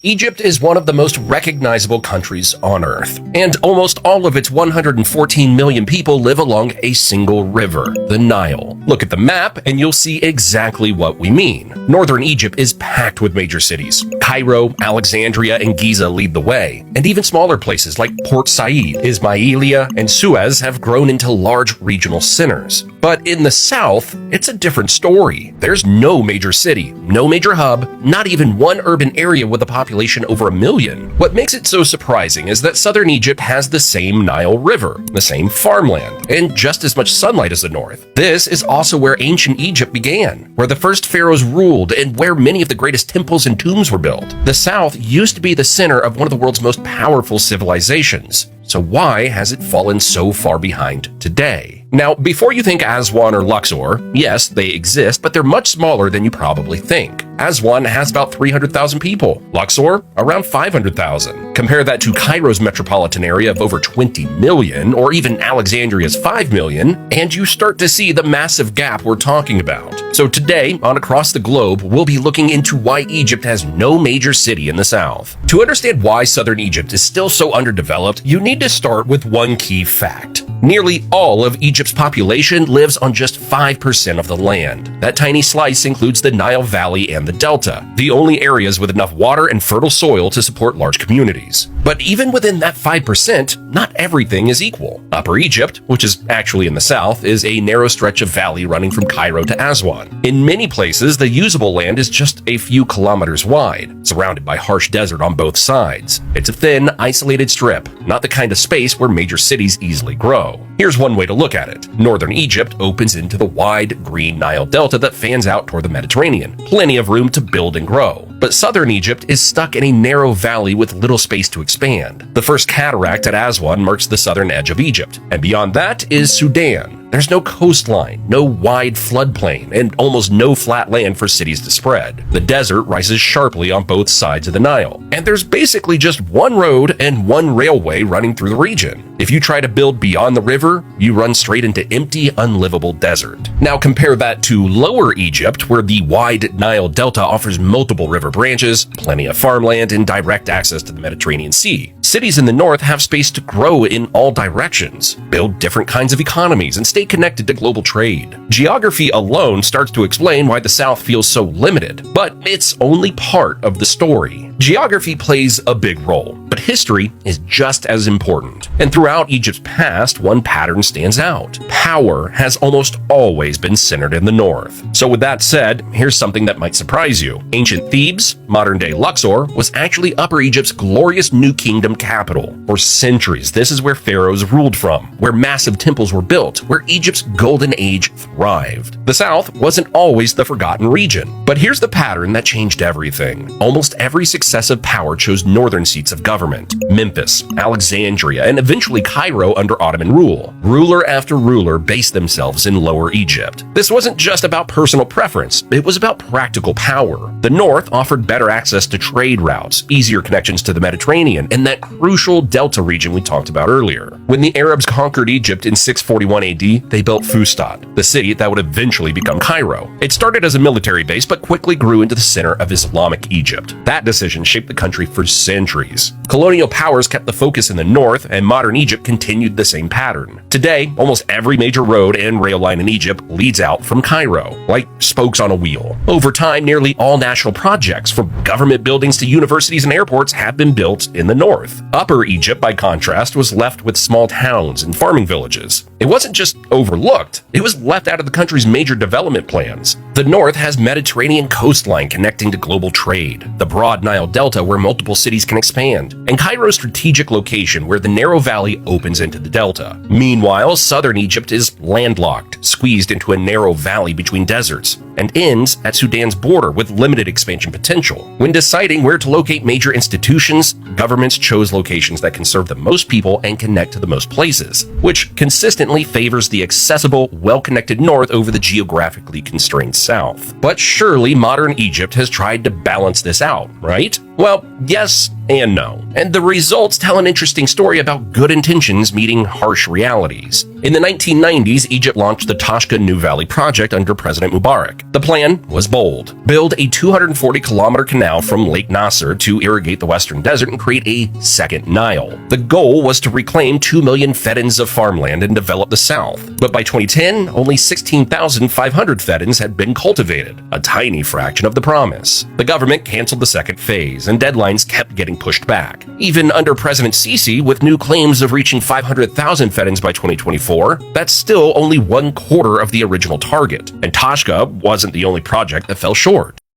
Egypt is one of the most recognizable countries on Earth, and almost all of its 114 million people live along a single river, the Nile. Look at the map and you'll see exactly what we mean. Northern Egypt is packed with major cities. Cairo, Alexandria, and Giza lead the way, and even smaller places like Port Said, Ismailia, and Suez have grown into large regional centers. But in the south, it's a different story. There's no major city, no major hub, not even one urban area with a population over 1 million. What makes it so surprising is that southern Egypt has the same Nile River, the same farmland, and just as much sunlight as the north. This is also where ancient Egypt began, where the first pharaohs ruled, and where many of the greatest temples and tombs were built. The south used to be the center of one of the world's most powerful civilizations. So why has it fallen so far behind today? Now, before you think Aswan or Luxor, yes, they exist, but they're much smaller than you probably think. Aswan has about 300,000 people, Luxor around 500,000. Compare that to Cairo's metropolitan area of over 20 million, or even Alexandria's 5 million, and you start to see the massive gap we're talking about. So today, on Across the Globe, we'll be looking into why Egypt has no major city in the south. To understand why southern Egypt is still so underdeveloped, you need to start with one key fact. Nearly all of Egypt's population lives on just 5% of the land. That tiny slice includes the Nile Valley and the Delta, the only areas with enough water and fertile soil to support large communities. But even within that 5%, not everything is equal. Upper Egypt, which is actually in the south, is a narrow stretch of valley running from Cairo to Aswan. In many places, the usable land is just a few kilometers wide, surrounded by harsh desert on both sides. It's a thin, isolated strip, not the kind of space where major cities easily grow. Here's one way to look at it. Northern Egypt opens into the wide, green Nile Delta that fans out toward the Mediterranean. Plenty of room to build and grow. But southern Egypt is stuck in a narrow valley with little space to expand. The first cataract at Aswan marks the southern edge of Egypt, and beyond that is Sudan. There's no coastline, no wide floodplain, and almost no flat land for cities to spread. The desert rises sharply on both sides of the Nile, and there's basically just one road and one railway running through the region. If you try to build beyond the river, you run straight into empty, unlivable desert. Now compare that to Lower Egypt, where the wide Nile Delta offers multiple river branches, plenty of farmland, and direct access to the Mediterranean Sea. Cities in the north have space to grow in all directions, build different kinds of economies, and stay connected to global trade. Geography alone starts to explain why the south feels so limited, but it's only part of the story. Geography plays a big role, but history is just as important. And throughout Egypt's past, one pattern stands out. Power has almost always been centered in the north. So with that said, here's something that might surprise you. Ancient Thebes, modern-day Luxor, was actually Upper Egypt's glorious New Kingdom capital. For centuries, this is where pharaohs ruled from, where massive temples were built, where Egypt's golden age thrived. The south wasn't always the forgotten region. But here's the pattern that changed everything. Almost every successive power chose northern seats of government. Memphis, Alexandria, and eventually Cairo under Ottoman rule. Ruler after ruler based themselves in Lower Egypt. This wasn't just about personal preference, it was about practical power. The north offered better access to trade routes, easier connections to the Mediterranean, and that crucial delta region we talked about earlier. When the Arabs conquered Egypt in 641 AD, they built Fustat, the city that would eventually become Cairo. It started as a military base, but quickly grew into the center of Islamic Egypt. That decision shaped the country for centuries. Colonial powers kept the focus in the north, and modern Egypt continued the same pattern. Today, almost every major road and rail line in Egypt leads out from Cairo, like spokes on a wheel. Over time, nearly all national projects, from government buildings to universities and airports, have been built in the north. Upper Egypt, by contrast, was left with small towns and farming villages. It wasn't just overlooked, it was left out of the country's major development plans. The north has Mediterranean coastline connecting to global trade, the broad Nile Delta where multiple cities can expand, and Cairo's strategic location where the narrow valley opens into the delta. Meanwhile, southern Egypt is landlocked, squeezed into a narrow valley between deserts, and ends at Sudan's border with limited expansion potential. When deciding where to locate major institutions, governments chose locations that can serve the most people and connect to the most places, which consistently favors the accessible, well-connected north over the geographically constrained south. But surely modern Egypt has tried to balance this out, right? Well, yes and no. And the results tell an interesting story about good intentions meeting harsh realities. In the 1990s, Egypt launched the Toshka New Valley project under President Mubarak. The plan was bold. Build a 240-kilometer canal from Lake Nasser to irrigate the western desert and create a second Nile. The goal was to reclaim 2 million fedans of farmland and develop the south. But by 2010, only 16,500 fedans had been cultivated, a tiny fraction of the promise. The government canceled the second phase, and deadlines kept getting pushed back. Even under President Sisi, with new claims of reaching 500,000 fedans by 2024, that's still only 1/4 of the original target. And Toshka wasn't the only project that fell short.